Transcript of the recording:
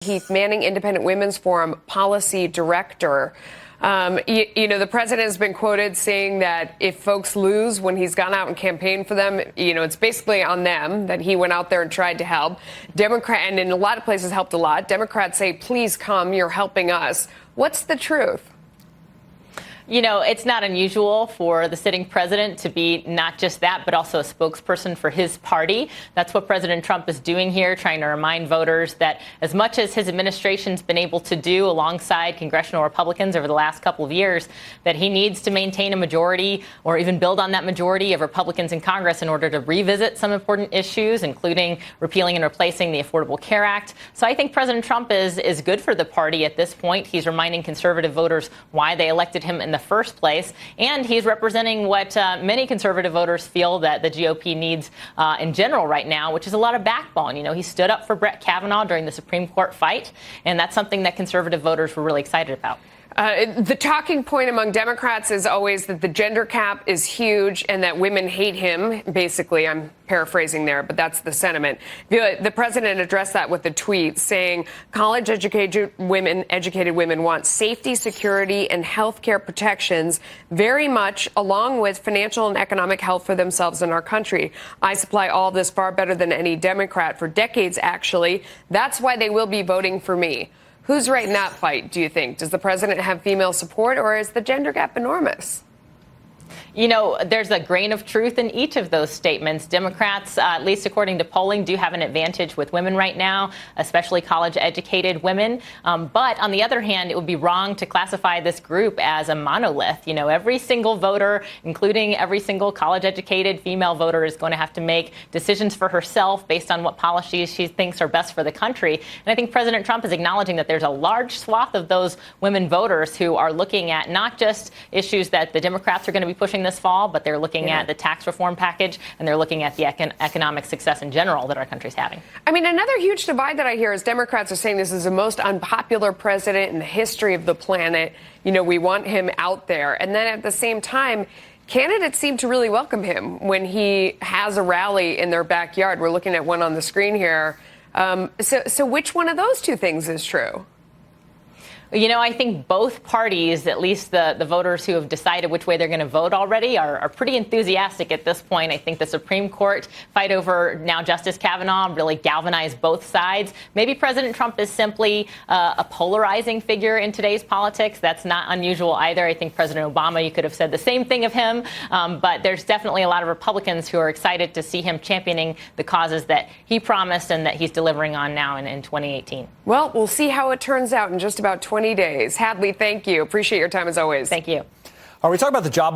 Heath Manning, Independent Women's Forum Policy Director. The president has been quoted saying that if folks lose when he's gone out and campaigned for them, it's basically on them, that he went out there and tried to help. And in a lot of places helped a lot. Democrats say, please come, you're helping us. What's the truth? It's not unusual for the sitting president to be not just that, but also a spokesperson for his party. That's what President Trump is doing here, trying to remind voters that as much as his administration's been able to do alongside congressional Republicans over the last couple of years, that he needs to maintain a majority or even build on that majority of Republicans in Congress in order to revisit some important issues, including repealing and replacing the Affordable Care Act. So I think President Trump is good for the party at this point. He's reminding conservative voters why they elected him in the first place, and he's representing what many conservative voters feel that the GOP needs in general right now, which is a lot of backbone. He stood up for Brett Kavanaugh during the Supreme Court fight, and that's something that conservative voters were really excited about. The talking point among Democrats is always that the gender gap is huge and that women hate him. Basically, I'm paraphrasing there, but that's the sentiment. The president addressed that with a tweet saying college-educated women want safety, security, and health care protections very much, along with financial and economic health for themselves and our country. I supply all of this far better than any Democrat for decades, actually. That's why they will be voting for me. Who's right in that fight, do you think? Does the president have female support, or is the gender gap enormous? There's a grain of truth in each of those statements. Democrats, at least according to polling, do have an advantage with women right now, especially college-educated women. But on the other hand, it would be wrong to classify this group as a monolith. Every single voter, including every single college-educated female voter, is going to have to make decisions for herself based on what policies she thinks are best for the country. And I think President Trump is acknowledging that there's a large swath of those women voters who are looking at not just issues that the Democrats are going to be pushing this fall, but they're looking at the tax reform package, and they're looking at the economic success in general that our country's having. I mean, another huge divide that I hear is Democrats are saying this is the most unpopular president in the history of the planet. We want him out there. And then at the same time, candidates seem to really welcome him when he has a rally in their backyard. We're looking at one on the screen here. So which one of those two things is true? I think both parties, at least the voters who have decided which way they're going to vote already, are pretty enthusiastic at this point. I think the Supreme Court fight over now Justice Kavanaugh really galvanized both sides. Maybe President Trump is simply a polarizing figure in today's politics. That's not unusual either. I think President Obama, you could have said the same thing of him. But there's definitely a lot of Republicans who are excited to see him championing the causes that he promised and that he's delivering on now in 2018. Well, we'll see how it turns out in just about 20 days. Hadley, thank you. Appreciate your time as always. Thank you. Are we talking about the job